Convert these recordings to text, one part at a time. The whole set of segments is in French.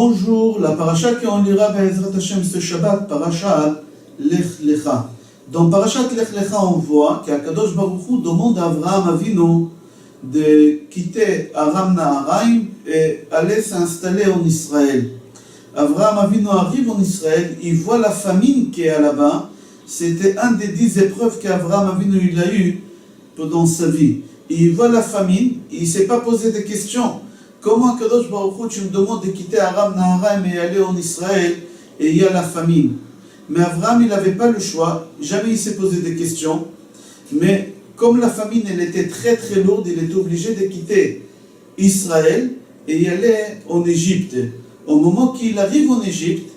Bonjour, la paracha qu'on lira Be'ezrat Hashem ce Shabbat, parashat Lech Lecha. Dans parashat Lech Lecha, on voit qu'Akadosh Baruch Hu demande à Avraham Avinu de quitter Aram Naharaim et aller s'installer en Israël. Avraham Avinu arrive en Israël, il voit la famine qui est là-bas. C'était un des 10 épreuves qu'Avraham Avinu il a eu pendant sa vie. Il voit la famine, il ne s'est pas posé de questions. Comment Kadosh Baruch Hu, tu me demandes de quitter Aram Naharaim et aller en Israël et il y a la famine? Mais Avraham, il n'avait pas le choix, jamais il s'est posé des questions. Mais comme la famine, elle était très très lourde, il était obligé de quitter Israël et y aller en Égypte. Au moment qu'il arrive en Égypte,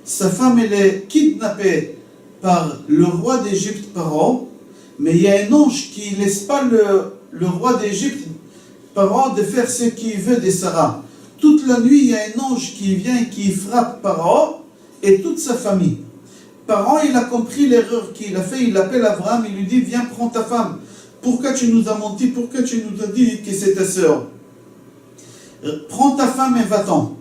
sa femme, elle est kidnappée par le roi d'Égypte, Paro, mais il y a un ange qui ne laisse pas le roi d'Égypte, Paro, de faire ce qu'il veut de Sarah. Toute la nuit, il y a un ange qui vient et qui frappe Paro et toute sa famille. Paro, il a compris l'erreur qu'il a fait, il appelle Abraham, il lui dit, viens, prends ta femme. Pourquoi tu nous as menti? Pourquoi tu nous as dit que c'est ta sœur? Prends ta femme et va-t'en.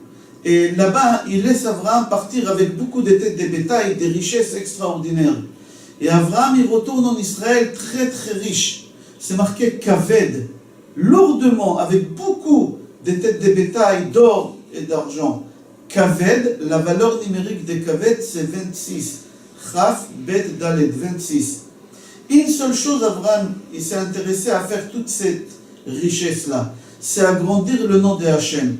Et là-bas, il laisse Abraham partir avec beaucoup de têtes de bétail, des richesses extraordinaires. Et Abraham, il retourne en Israël très très riche. C'est marqué Kaved, lourdement, avec beaucoup de têtes de bétail, d'or et d'argent. Kaved, la valeur numérique de Kaved, c'est 26. Chaf, Bet, Dalet, 26. Une seule chose, Abraham, il s'est intéressé à faire toute cette richesse-là, c'est agrandir le nom de Hachem.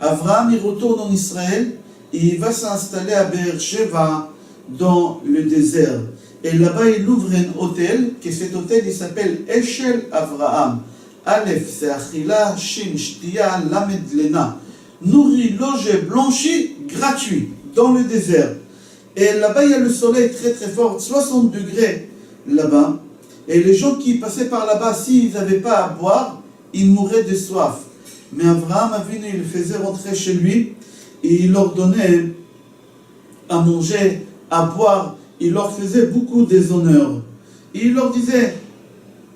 Abraham, il retourne en Israël et il va s'installer à Be'er-Sheva dans le désert. Et là-bas, il ouvre un hôtel, que cet hôtel, il s'appelle Eshel Avraham. Aleph, c'est Achila, Shin, Shtia, Lamed, Lena. Nourri, logé, blanchi, gratuit, dans le désert. Et là-bas, il y a le soleil très très fort, 60 degrés là-bas. Et les gens qui passaient par là-bas, s'ils n'avaient pas à boire, ils mouraient de soif. Mais Abraham Avinu, il faisait rentrer chez lui et il leur donnait à manger, à boire. Il leur faisait beaucoup des honneurs. Et il leur disait,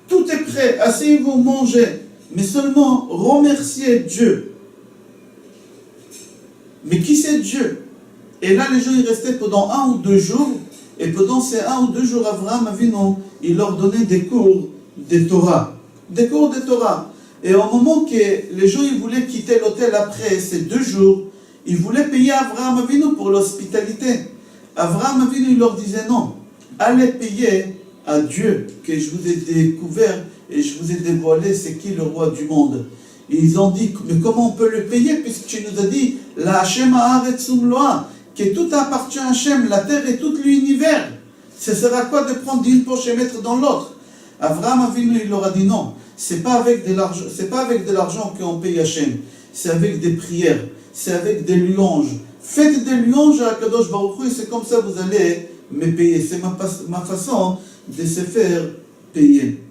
tout est prêt, asseyez-vous, mangez, mais seulement remerciez Dieu. Mais qui c'est Dieu? Et là, les gens, ils restaient pendant 1 ou 2 jours, et pendant ces 1 ou 2 jours, Abraham Avinu, il leur donnait des cours de Torah. Des cours de Torah. Et au moment que les gens ils voulaient quitter l'hôtel après ces 2 jours, ils voulaient payer Abraham Avinu pour l'hospitalité. Abraham Avinu il leur disait non, allez payer à Dieu que je vous ai découvert et je vous ai dévoilé c'est qui le roi du monde. Et ils ont dit, mais comment on peut le payer puisque tu nous as dit, la Hashem haaretzum loa, que tout appartient à Hashem, la terre et tout l'univers. Ce sera quoi de prendre d'une poche et mettre dans l'autre? Abraham Avinu il leur a dit non. C'est pas avec de l'argent qu'on paye Hachem, c'est avec des prières, c'est avec des louanges. Faites des louanges à Kadosh Baruch Hu et c'est comme ça que vous allez me payer. C'est ma façon de se faire payer.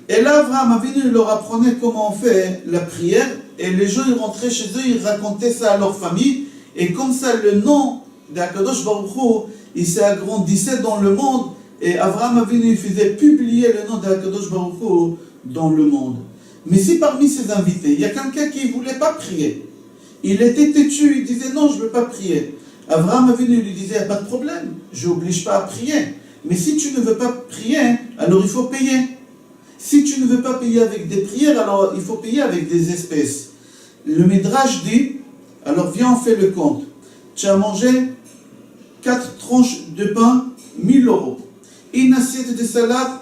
Et là, Abraham Avinu leur apprenait comment on fait la prière et les gens ils rentraient chez eux, ils racontaient ça à leur famille et comme ça le nom d'Akadosh Baruch Hu, il s'agrandissait dans le monde. Et Abraham Avinu faisait publier le nom d'Akadosh Baruch Hu dans le monde. Mais si parmi ses invités, il y a quelqu'un qui ne voulait pas prier, il était têtu, il disait non, je ne veux pas prier. Abraham Avinu lui disait, il n'y a pas de problème, je n'oblige pas à prier. Mais si tu ne veux pas prier, alors il faut payer. Si tu ne veux pas payer avec des prières, alors il faut payer avec des espèces. Le Midrash dit, alors viens on fait le compte. Tu as mangé 4 tranches de pain, 1000 euros. Une assiette de salade,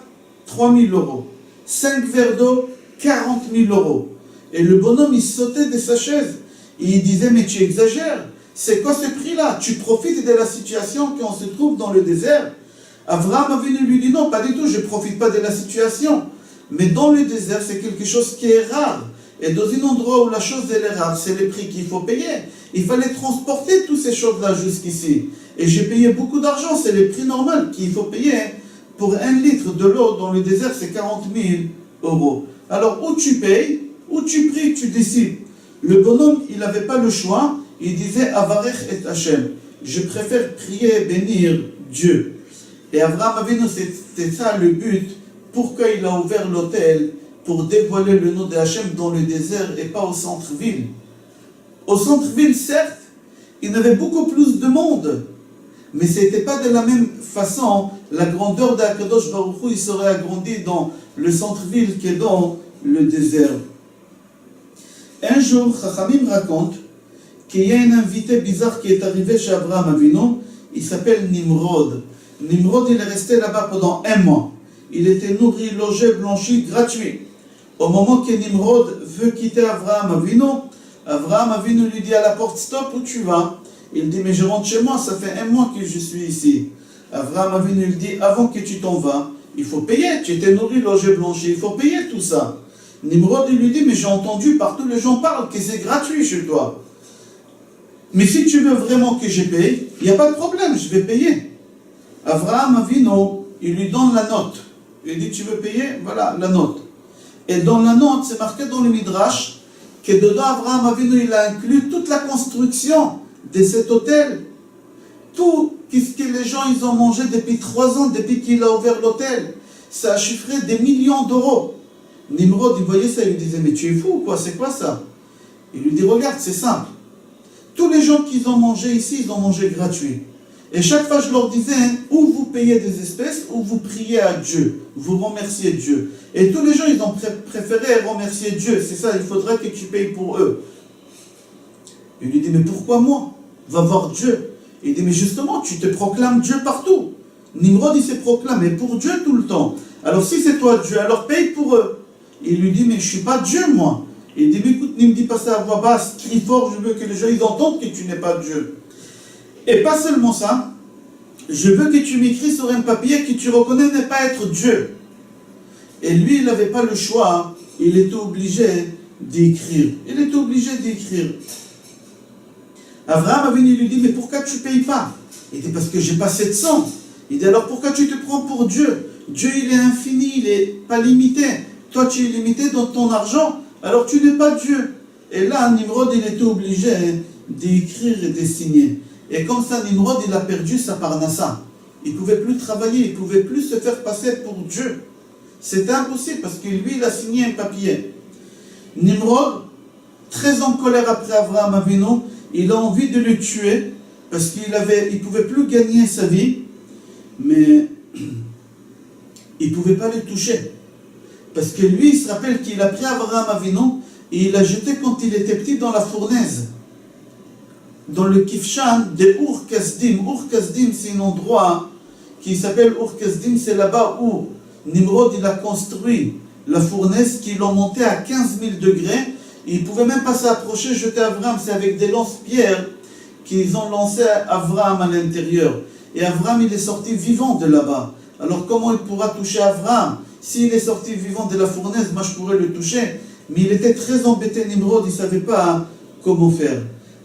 3 000 euros. 5 verres d'eau, 40 000 euros. Et le bonhomme, il sautait de sa chaise. Et il disait, mais tu exagères. C'est quoi ce prix-là? Tu profites de la situation qu'on se trouve dans le désert. Abraham Avinu lui dit, non, pas du tout, je ne profite pas de la situation. Mais dans le désert, c'est quelque chose qui est rare. Et dans un endroit où la chose elle est rare, c'est le prix qu'il faut payer. Il fallait transporter toutes ces choses-là jusqu'ici. Et j'ai payé beaucoup d'argent, c'est le prix normal qu'il faut payer. Pour 1 litre de l'eau dans le désert, c'est 40 000 euros. Alors, ou tu payes, ou tu pries, tu décides. Le bonhomme, il n'avait pas le choix. Il disait, Avarech et Hachem. Je préfère prier et bénir Dieu. Et Abraham Avinu, c'était ça le but. Pourquoi il a ouvert l'hôtel? Pour dévoiler le nom de Hachem dans le désert et pas au centre-ville. Au centre-ville, certes, il y avait beaucoup plus de monde, mais ce n'était pas de la même façon. La grandeur d'Akadosh Baruch Hu, il serait agrandi dans le centre-ville que dans le désert. Un jour, Chachamim raconte qu'il y a un invité bizarre qui est arrivé chez Abraham Avinu. Il s'appelle Nimrod. Nimrod, il est resté là-bas pendant 1 mois. Il était nourri, logé, blanchi, gratuit. Au moment que Nimrod veut quitter Abraham Avinu lui dit à la porte, stop, où tu vas? Il dit, mais je rentre chez moi, ça fait 1 mois que je suis ici. Abraham Avinu lui dit, avant que tu t'en vas, il faut payer, tu étais nourri, logé, blanchi, il faut payer tout ça. Nimrod, il lui dit, mais j'ai entendu, partout les gens parlent que c'est gratuit chez toi. Mais si tu veux vraiment que je paye, il n'y a pas de problème, je vais payer. Abraham Avinu, il lui donne la note. Il dit, tu veux payer? Voilà, la note. Et dans la note, c'est marqué dans le Midrash, que dedans, Abraham Avinu, il a inclus toute la construction de cet hôtel. Tout ce que les gens ils ont mangé depuis 3 ans, depuis qu'il a ouvert l'hôtel. Ça a chiffré des millions d'euros. Nimrod, il voyait ça, il lui disait, mais tu es fou ou quoi? C'est quoi ça? Il lui dit, regarde, c'est simple. Tous les gens qui ont mangé ici, ils ont mangé gratuit. Et chaque fois, je leur disais, ou vous payez des espèces, ou vous priez à Dieu. Vous remerciez Dieu. Et tous les gens, ils ont préféré remercier Dieu. C'est ça, il faudrait que tu payes pour eux. Il lui dit, mais pourquoi moi? Va voir Dieu. Il dit, mais justement, tu te proclames Dieu partout. Nimrod, il s'est proclamé pour Dieu tout le temps. Alors si c'est toi Dieu, alors paye pour eux. Il lui dit, mais je ne suis pas Dieu, moi. Il dit, mais écoute, ne me dis pas ça à voix basse, crie fort, je veux que les gens ils entendent que tu n'es pas Dieu. Et pas seulement ça, je veux que tu m'écris sur un papier que tu reconnais ne pas être Dieu. Et lui, il n'avait pas le choix, il était obligé d'écrire. Il était obligé d'écrire. Abraham Avinu lui dit, mais pourquoi tu ne payes pas? Il dit, parce que j'ai pas 700. Il dit, alors pourquoi tu te prends pour Dieu? Dieu, il est infini, il n'est pas limité. Toi, tu es limité dans ton argent, alors tu n'es pas Dieu. Et là, Nimrod, il était obligé d'écrire et de signer. Et comme ça, Nimrod, il a perdu sa parnassa. Il ne pouvait plus travailler, il ne pouvait plus se faire passer pour Dieu. C'était impossible parce que lui, il a signé un papier. Nimrod, très en colère après Abraham Avinu, il a envie de le tuer parce qu'il ne pouvait plus gagner sa vie, mais il ne pouvait pas le toucher. Parce que lui, il se rappelle qu'il a pris Abraham Avinu et il l'a jeté quand il était petit dans la fournaise. Dans le Kifshan de Ur Kasdim. Ur Kasdim, c'est un endroit qui s'appelle Ur Kasdim, c'est là-bas où Nimrod il a construit la fournaise qui l'ont montée à 15 000 degrés. Il ne pouvait même pas s'approcher, jeter Abraham. C'est avec des lance-pierres qu'ils ont lancé Abraham à l'intérieur. Et Abraham, il est sorti vivant de là-bas. Alors comment il pourra toucher Abraham? S'il est sorti vivant de la fournaise, moi je pourrais le toucher. Mais il était très embêté, Nimrod, il ne savait pas comment faire.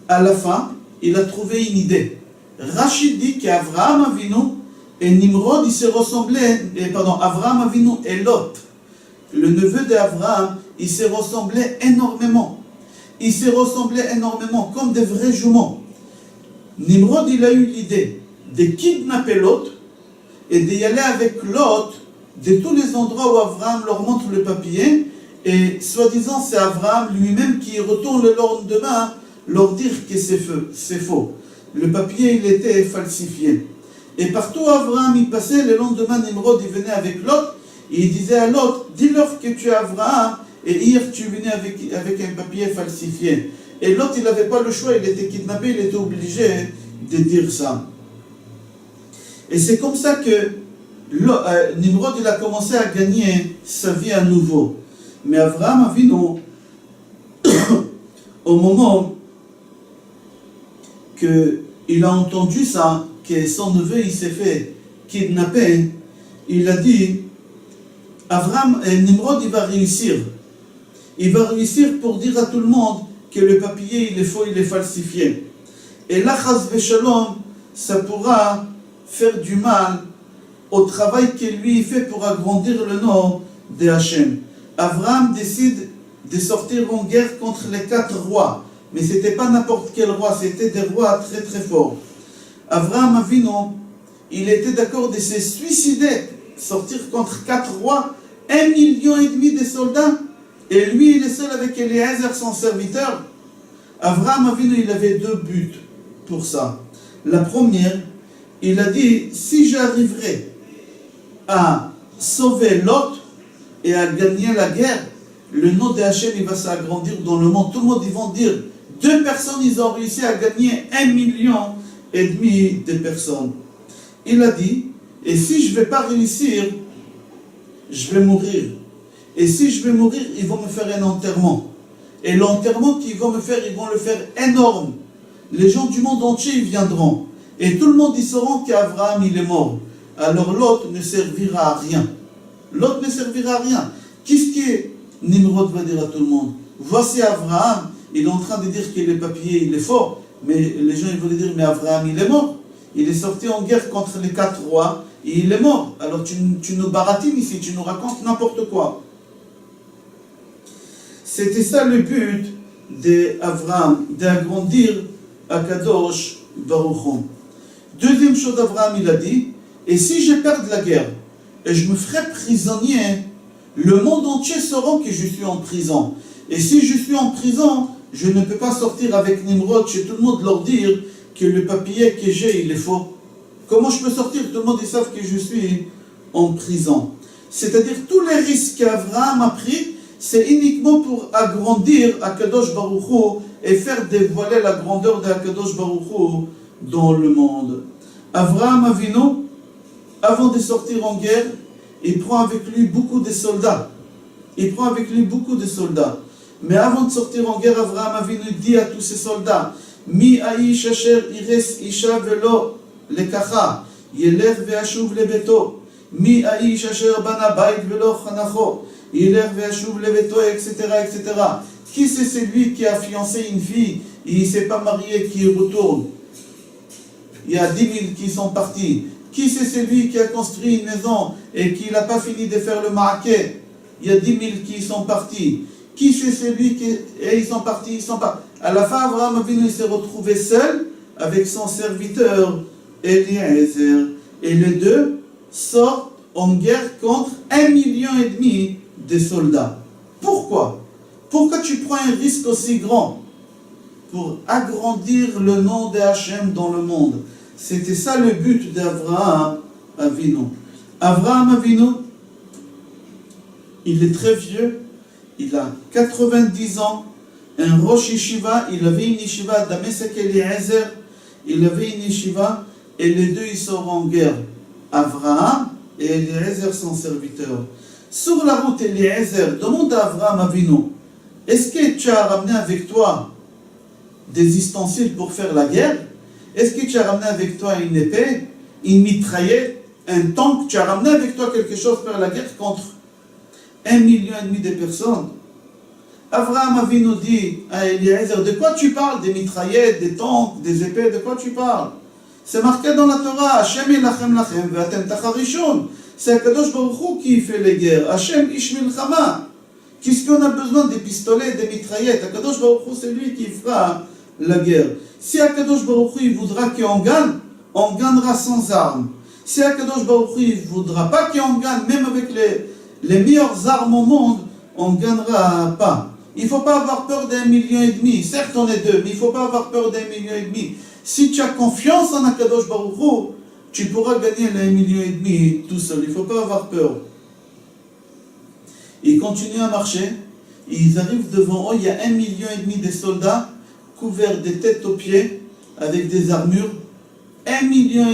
À la fin, il a trouvé une idée. Rachid dit qu'Abraham Avinu et Nimrod, ils se ressemblaient, Abraham Avinu et Lot, le neveu d'Abraham, ils se ressemblaient énormément. Ils se ressemblaient énormément, comme des vrais jumeaux. Nimrod, il a eu l'idée de kidnapper Lot et d'y aller avec Lot de tous les endroits où Abraham leur montre le papier. Et soi-disant, c'est Abraham lui-même qui retourne le lendemain leur dire que c'est faux. Le papier, il était falsifié. Et partout où Abraham y passait, le lendemain, Nimrod, il venait avec Lot, et il disait à Lot, dis-leur que tu es Abraham, et hier tu venais avec un papier falsifié. Et Lot, il n'avait pas le choix, il était kidnappé, il était obligé de dire ça. Et c'est comme ça que Nimrod, il a commencé à gagner sa vie à nouveau. Mais Abraham Avinu, au moment qu'il a entendu ça, que son neveu il s'est fait kidnapper, il a dit, Nimrod il va réussir. Il va réussir pour dire à tout le monde que le papier il est faux, il est falsifié. Et là, chas v'shalom, ça pourra faire du mal au travail que lui fait pour agrandir le nom de Hachem. Abraham décide de sortir en guerre contre les 4 rois. Mais ce n'était pas n'importe quel roi, c'était des rois très très forts. Abraham Avinu, il était d'accord de se suicider, sortir contre 4 rois, 1,5 million de soldats, et lui il est seul avec Eliezer, son serviteur. Avraham Avinu, il avait deux buts pour ça. La première, il a dit, si j'arriverai à sauver Lot et à gagner la guerre, le nom de Hachem, il va s'agrandir dans le monde. Tout le monde, ils vont dire, 2 personnes, ils ont réussi à gagner 1,5 million de personnes. Il a dit, et si je ne vais pas réussir, je vais mourir. Et si je vais mourir, ils vont me faire un enterrement. Et l'enterrement qu'ils vont me faire, ils vont le faire énorme. Les gens du monde entier, ils viendront. Et tout le monde, ils sauront qu'Abraham, il est mort. Alors l'autre ne servira à rien. L'autre ne servira à rien. Qu'est-ce que Nimrod va dire à tout le monde? Voici Abraham, il est en train de dire qu'il est papier, il est fort. Mais les gens, ils vont dire, mais Abraham, il est mort. Il est sorti en guerre contre les 4 rois et il est mort. Alors tu nous baratines ici, tu nous racontes n'importe quoi. C'était ça le but d'Abraham, d'agrandir Akadosh Baruch Hu. Deuxième chose d'Abraham, il a dit, et si je perds la guerre et je me ferai prisonnier, le monde entier saura que je suis en prison. Et si je suis en prison, je ne peux pas sortir avec Nimrod chez tout le monde leur dire que le papier que j'ai, il est faux. Comment je peux sortir? Tout le monde, ils savent que je suis en prison. C'est-à-dire, tous les risques qu'Abraham a pris, c'est uniquement pour agrandir Akadosh Baruch Hu et faire dévoiler la grandeur d'Akadosh Baruch Hu dans le monde. Abraham Avinu, avant de sortir en guerre, il prend avec lui beaucoup de soldats. Mais avant de sortir en guerre, Abraham Avinu dit à tous ses soldats, Mi aish asher ires isha velo lekacha, yelech ve'ashuv lebeto. Mi aish asher bana bait velo chanacho, yelech ve'ashuv lebeto, etc., etc. Qui c'est celui qui a fiancé une fille et il ne s'est pas marié, qui retourne? Il y a 10 000 qui sont partis. Qui c'est celui qui a construit une maison et qui n'a pas fini de faire le ma'aké? Il y a 10 000 qui sont partis. Qui c'est celui qui... Et ils sont partis. À la fin, Abraham Avinu s'est retrouvé seul avec son serviteur Eliezer. Et les deux sortent en guerre contre 1,5 million de soldats. Pourquoi? Pourquoi tu prends un risque aussi grand? Pour agrandir le nom de Hachem dans le monde. C'était ça le but d'Abraham Avinu. Abraham Avinu, il est très vieux, il a 90 ans, un Rosh Yeshiva, il avait une Yeshiva d'Amesek Eliezer, il avait une Yeshiva, et les deux ils sont en guerre. Abraham et Eliezer, son serviteur. Sur la route, Eliezer demande à Abraham Avinu, est-ce que tu as ramené avec toi des ustensiles pour faire la guerre? Est-ce que tu as ramené avec toi une épée, une mitraillette, un tank? Tu as ramené avec toi quelque chose pour faire la guerre contre 1,5 million de personnes? Abraham Avinu dit à Eliezer, de quoi tu parles? Des mitraillettes, des tanks, des épées, de quoi tu parles? C'est marqué dans la Torah, Hashem ilachem lachem ve'atem tacharishon. C'est Akadosh Baruch Hu qui fait les guerres. Hashem ish milchama. Qu'est-ce qu'on a besoin? Des pistolets, des mitraillettes. Akadosh Baruch Hu, c'est lui qui fera la guerre. Si Akadosh Baruch Hu, il voudra qu'on gagne, on gagnera sans armes. Si Akadosh Baruch Hu, il ne voudra pas qu'on gagne, même avec les meilleures armes au monde, on ne gagnera pas. Il ne faut pas avoir peur d'1,5 million. Certes, on est deux, mais il ne faut pas avoir peur d'1,5 million. Si tu as confiance en Akadosh Baruch Hu, tu pourras gagner les 1,5 million tout seul. Il ne faut pas avoir peur. Ils continuent à marcher. Ils arrivent devant eux. Il y a 1,5 million de soldats couverts des têtes aux pieds avec des armures. 1,5 million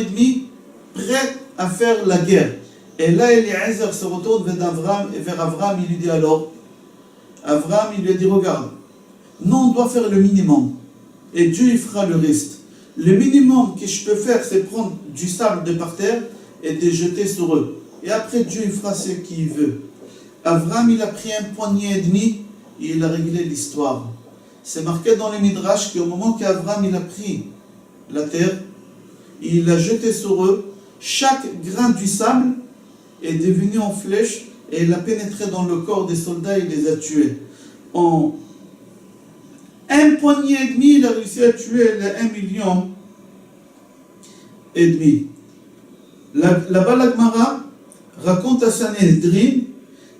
prêts à faire la guerre. Et là, Eliezer se retourne vers Abraham, il lui dit alors, Abraham, il lui dit, regarde, nous on doit faire le minimum, et Dieu il fera le reste. Le minimum que je peux faire, c'est prendre du sable de par terre et de jeter sur eux. Et après, Dieu il fera ce qu'il veut. Abraham, il a pris 1,5 poignet et il a réglé l'histoire. C'est marqué dans les Midrash qu'au moment qu'Abraham il a pris la terre, il l'a jeté sur eux, chaque grain du sable est devenu en flèche et il a pénétré dans le corps des soldats et les a tués. En 1,5 poignet, il a réussi à tuer les 1,5 million. Là-bas, la Gemara raconte à Sanhedrin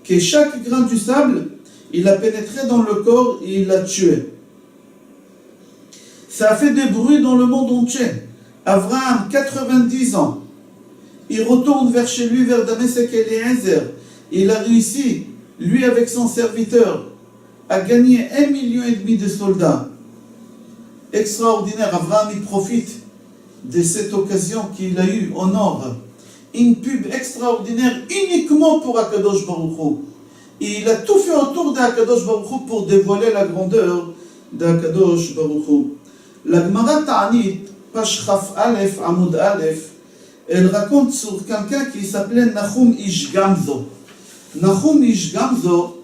que chaque grain du sable, il a pénétré dans le corps et il l'a tué. Ça a fait des bruits dans le monde entier. Abraham, 90 ans. Il retourne vers chez lui, vers Damasek et Eliezer. Il a réussi, lui avec son serviteur, à gagner 1,5 million de soldats. Extraordinaire. Abraham, il profite de cette occasion qu'il a eue au nord. Une pub extraordinaire uniquement pour Akadosh Baruch Hu. Et il a tout fait autour d'Akadosh Baruch Hu pour dévoiler la grandeur d'Akadosh Baruch Hu. La Gemara Ta'anit, page Chaf Aleph, Amoud Aleph, elle raconte sur quelqu'un qui s'appelait Nahum Ish Gamzo. Nahum Ish Gamzo,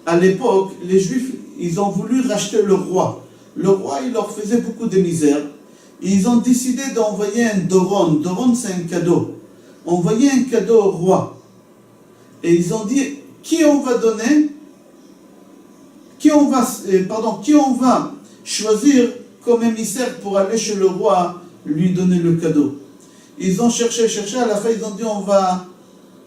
à l'époque, les Juifs, ils ont voulu racheter le roi. Le roi, il leur faisait beaucoup de misère. Ils ont décidé d'envoyer un doron. Doron, c'est un cadeau. Envoyer un cadeau au roi. Et ils ont dit, qui on va donner, qui on va choisir comme émissaire pour aller chez le roi, lui donner le cadeau. Ils ont cherché, à la fin ils ont dit, on va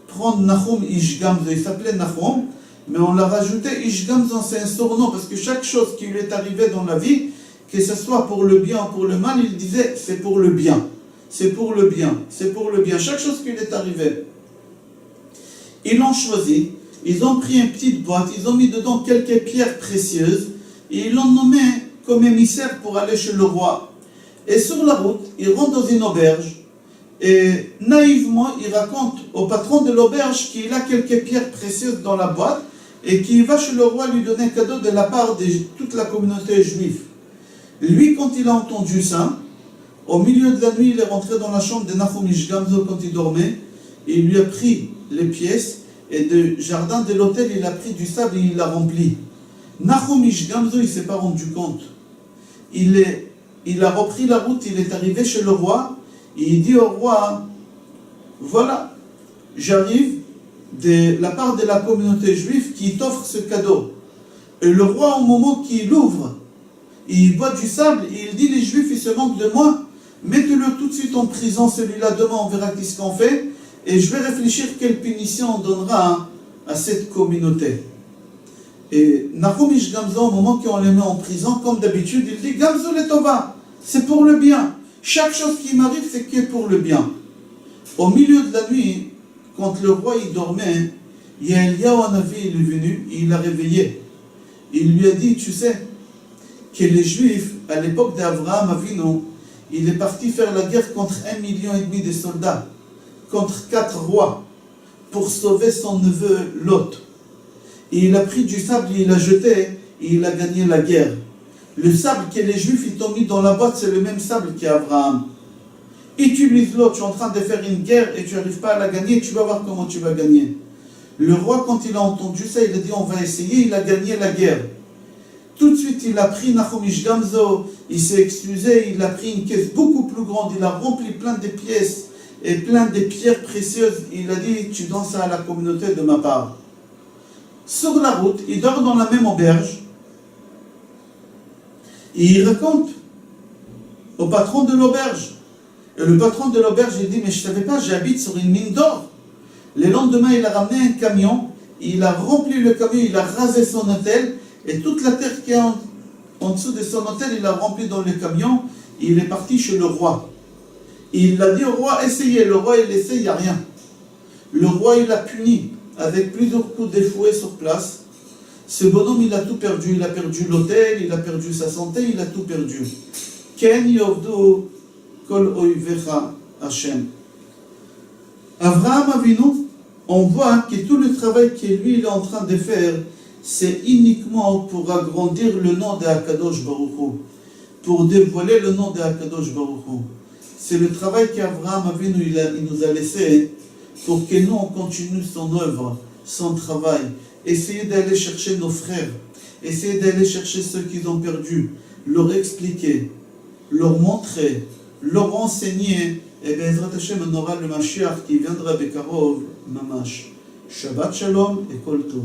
prendre Nahum Ish Gamzo. Il s'appelait Nahum, mais on l'a rajouté Ish Gamzo, c'est un surnom, parce que chaque chose qui lui est arrivée dans la vie, que ce soit pour le bien ou pour le mal, il disait, c'est pour le bien. C'est pour le bien, c'est pour le bien. Chaque chose qui lui est arrivée. Ils l'ont choisi, ils ont pris une petite boîte, ils ont mis dedans quelques pierres précieuses, et ils l'ont nommé comme émissaire pour aller chez le roi. Et sur la route, il rentre dans une auberge, et naïvement, il raconte au patron de l'auberge qu'il a quelques pierres précieuses dans la boîte, et qu'il va chez le roi lui donner un cadeau de la part de toute la communauté juive. Lui, quand il a entendu ça, au milieu de la nuit, il est rentré dans la chambre de Nahum Ish Gamzo quand il dormait, et il lui a pris les pièces, et du jardin de l'hôtel, il a pris du sable et il l'a rempli. Nahum Ish Gamzo, il ne s'est pas rendu compte. Il a repris la route, il est arrivé chez le roi, et il dit au roi, voilà, j'arrive de la part de la communauté juive qui t'offre ce cadeau. Et le roi, au moment qu'il l'ouvre, il boit du sable, et il dit, les juifs, ils se moquent de moi, mettez-le tout de suite en prison, celui-là, demain on verra qu'est-ce qu'on fait, et je vais réfléchir quelle punition on donnera à cette communauté. Et Nahum Ish Gamzo, au moment qu'on les met en prison, comme d'habitude, il dit, Gamzo le Tova, c'est pour le bien. Chaque chose qui m'arrive, c'est que pour le bien. Au milieu de la nuit, quand le roi il dormait, il y a Eliyahu Hanavi, il est venu, il l'a réveillé. Il lui a dit, tu sais, que les Juifs, à l'époque d'Abraham Avinu, il est parti faire la guerre contre 1,5 million de soldats, contre 4 rois, pour sauver son neveu Lot. Et il a pris du sable, il l'a jeté, et il a gagné la guerre. Le sable que les Juifs ils t'ont mis dans la boîte, c'est le même sable qu'Abraham. Utilise l'autre, tu es en train de faire une guerre et tu n'arrives pas à la gagner, tu vas voir comment tu vas gagner. Le roi, quand il a entendu ça, il a dit on va essayer, il a gagné la guerre. Tout de suite, il a pris Nahum Ish Gamzo, il s'est excusé, il a pris une caisse beaucoup plus grande, il a rempli plein de pièces et plein de pierres précieuses. Il a dit tu donnes ça à la communauté de ma part. Sur la route, il dort dans la même auberge. Et il raconte au patron de l'auberge. Et le patron de l'auberge, il dit, mais je ne savais pas, j'habite sur une mine d'or. Le lendemain, il a ramené un camion, il a rempli le camion, il a rasé son hôtel, et toute la terre qui est en dessous de son hôtel, il l'a rempli dans le camion, et il est parti chez le roi. Et il a dit au roi, essayez. Le roi, il essaie, il n'y a rien. Le roi, il a puni avec plusieurs coups de fouet sur place. Ce bonhomme, il a tout perdu. Il a perdu l'hôtel, il a perdu sa santé, il a tout perdu. Ken yovdu kol oivecha Hashem. Abraham Avinu, on voit que tout le travail que lui, il est en train de faire, c'est uniquement pour agrandir le nom de Akadosh Baruch Hu, pour dévoiler le nom de Akadosh Baruch Hu. C'est le travail qu'Abraham Avinu, il nous a laissé pour que nous, on continue son œuvre, son travail. Essayez d'aller chercher nos frères, essayez d'aller chercher ceux qui ont perdu, leur expliquer, leur montrer, leur enseigner, et bien, Ezrat Hashem, on aura le Mashiach qui viendra Bekarov, Mamash. Shabbat Shalom et Kol Tov.